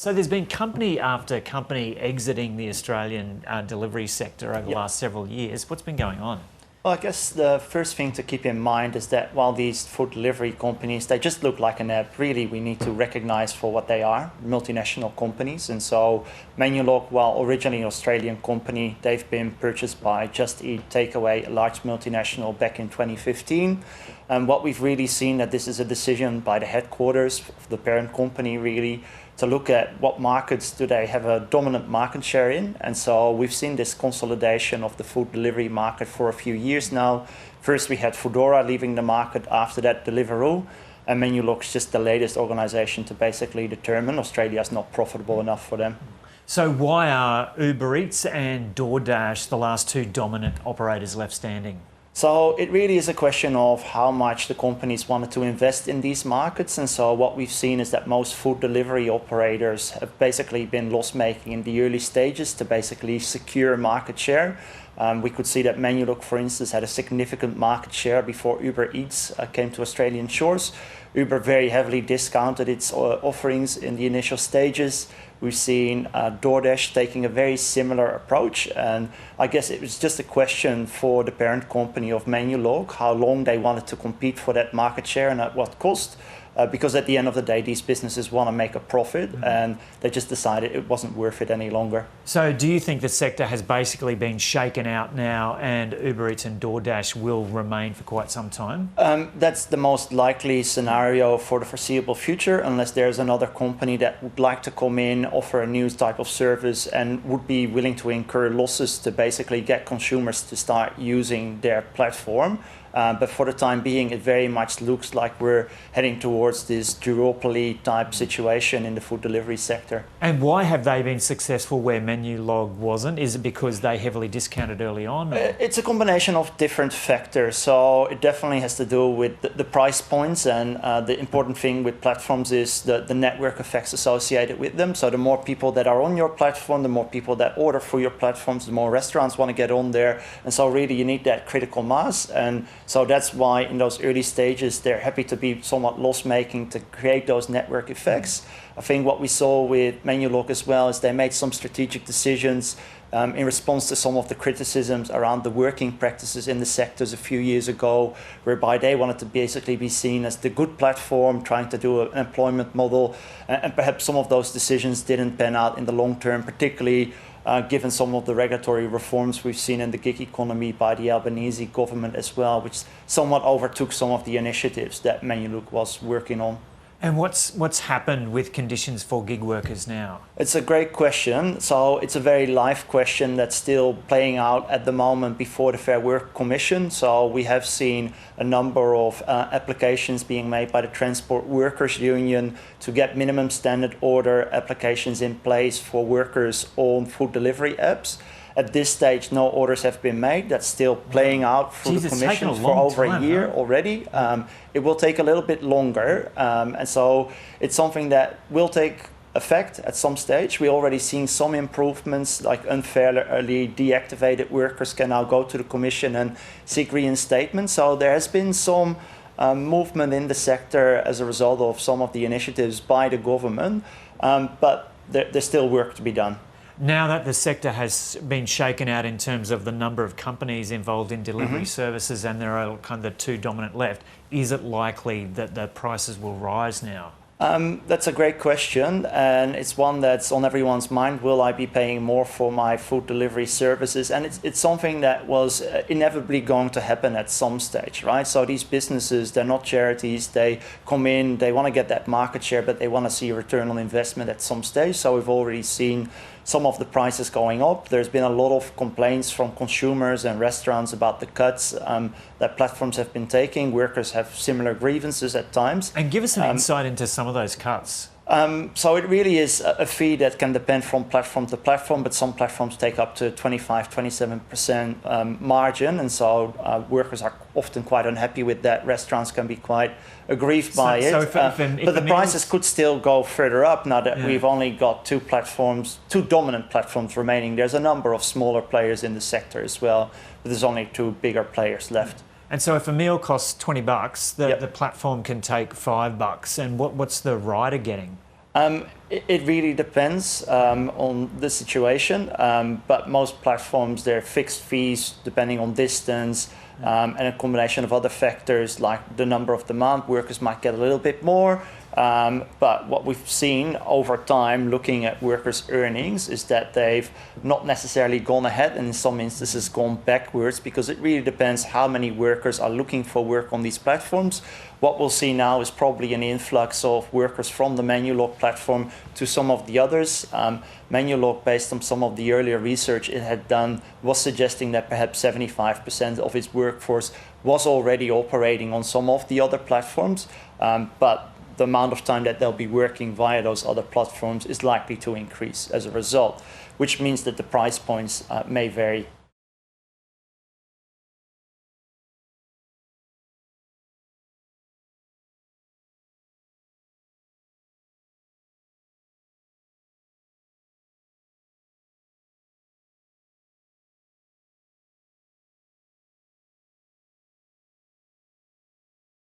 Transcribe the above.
So there's been company after company exiting the Australian delivery sector over the last several years. What's been going on? Well, I guess the first thing to keep in mind is that while these food delivery companies, they just look like an app, really we need to recognize for what they are, multinational companies. And so Menulog, while originally an Australian company, they've been purchased by Just Eat Takeaway, a large multinational, back in 2015. And what we've really seen that this is a decision by the headquarters of the parent company really to look at what markets do they have a dominant market share in. And so we've seen this consolidation of the food delivery market for a few years now. First we had Foodora leaving the market, after that Deliveroo, and Menulog's just the latest organization to basically determine Australia's not profitable enough for them. So why are Uber Eats and DoorDash the last two dominant operators left standing? So it really is a question of how much the companies wanted to invest in these markets. And so what we've seen is that most food delivery operators have basically been loss-making in the early stages to basically secure market share. We could see that Menulog, for instance, had a significant market share before Uber Eats came to Australian shores. Uber very heavily discounted its offerings in the initial stages. We've seen DoorDash taking a very similar approach, and I guess it was just a question for the parent company of Menulog how long they wanted to compete for that market share and at what cost. Because at the end of the day, these businesses want to make a profit, and they just decided it wasn't worth it any longer. So do you think the sector has basically been shaken out now and Uber Eats and DoorDash will remain for quite some time? That's the most likely scenario for the foreseeable future, unless there's another company that would like to come in, offer a new type of service, and would be willing to incur losses to basically get consumers to start using their platform. But for the time being, it very much looks like we're heading towards this duopoly type situation in the food delivery sector. And why have they been successful where Menulog wasn't? Is it because they heavily discounted early on? It's a combination of different factors. So it definitely has to do with the price points, and the important thing with platforms is the network effects associated with them. So the more people that are on your platform, the more people that order through your platforms, the more restaurants want to get on there. And so really you need that critical mass. And so that's why in those early stages, they're happy to be somewhat loss-making to create those network effects. I think what we saw with Menulog as well is they made some strategic decisions in response to some of the criticisms around the working practices in the sectors a few years ago, whereby they wanted to basically be seen as the good platform, trying to do an employment model. And perhaps some of those decisions didn't pan out in the long term, particularly given some of the regulatory reforms we've seen in the gig economy by the Albanese government as well, which somewhat overtook some of the initiatives that Menulog was working on. And what's happened with conditions for gig workers now? It's a great question. So it's a very live question that's still playing out at the moment before the Fair Work Commission. So we have seen a number of applications being made by the Transport Workers Union to get minimum standard order applications in place for workers on food delivery apps. At this stage, no orders have been made. That's still playing out through the Commission for over a year already. It will take a little bit longer. And so it's something that will take effect at some stage. We're already seeing some improvements, like unfairly deactivated workers can now go to the Commission and seek reinstatement. So there has been some movement in the sector as a result of some of the initiatives by the government. But there's still work to be done. Now that the sector has been shaken out in terms of the number of companies involved in delivery services and there are kind of the two dominant left, is it likely that the prices will rise now? That's a great question, and it's one that's on everyone's mind. Will I be paying more for my food delivery services? And it's something that was inevitably going to happen at some stage, right? So these businesses, they're not charities. They come in, they want to get that market share, but they want to see a return on investment at some stage. So we've already seen some of the prices going up. There's been a lot of complaints from consumers and restaurants about the cuts that platforms have been taking. Workers have similar grievances at times. And give us an insight into some of those cuts. So it really is a fee that can depend from platform to platform, but some platforms take up to 25, 27% margin. And so workers are often quite unhappy with that. Restaurants can be quite aggrieved by it. But the prices could still go further up now that we've only got two dominant platforms remaining. There's a number of smaller players in the sector as well, but there's only two bigger players left. And so if a meal costs $20, the platform can take $5. And what's the rider getting? It really depends on the situation, but most platforms, they're fixed fees depending on distance, and a combination of other factors like the number of demand workers might get a little bit more. But what we've seen over time looking at workers' earnings is that they've not necessarily gone ahead and in some instances gone backwards, because it really depends how many workers are looking for work on these platforms. What we'll see now is probably an influx of workers from the Menulog platform to some of the others. Menulog, based on some of the earlier research it had done, was suggesting that perhaps 75% of its workforce was already operating on some of the other platforms, but the amount of time that they'll be working via those other platforms is likely to increase as a result, which means that the price points may vary.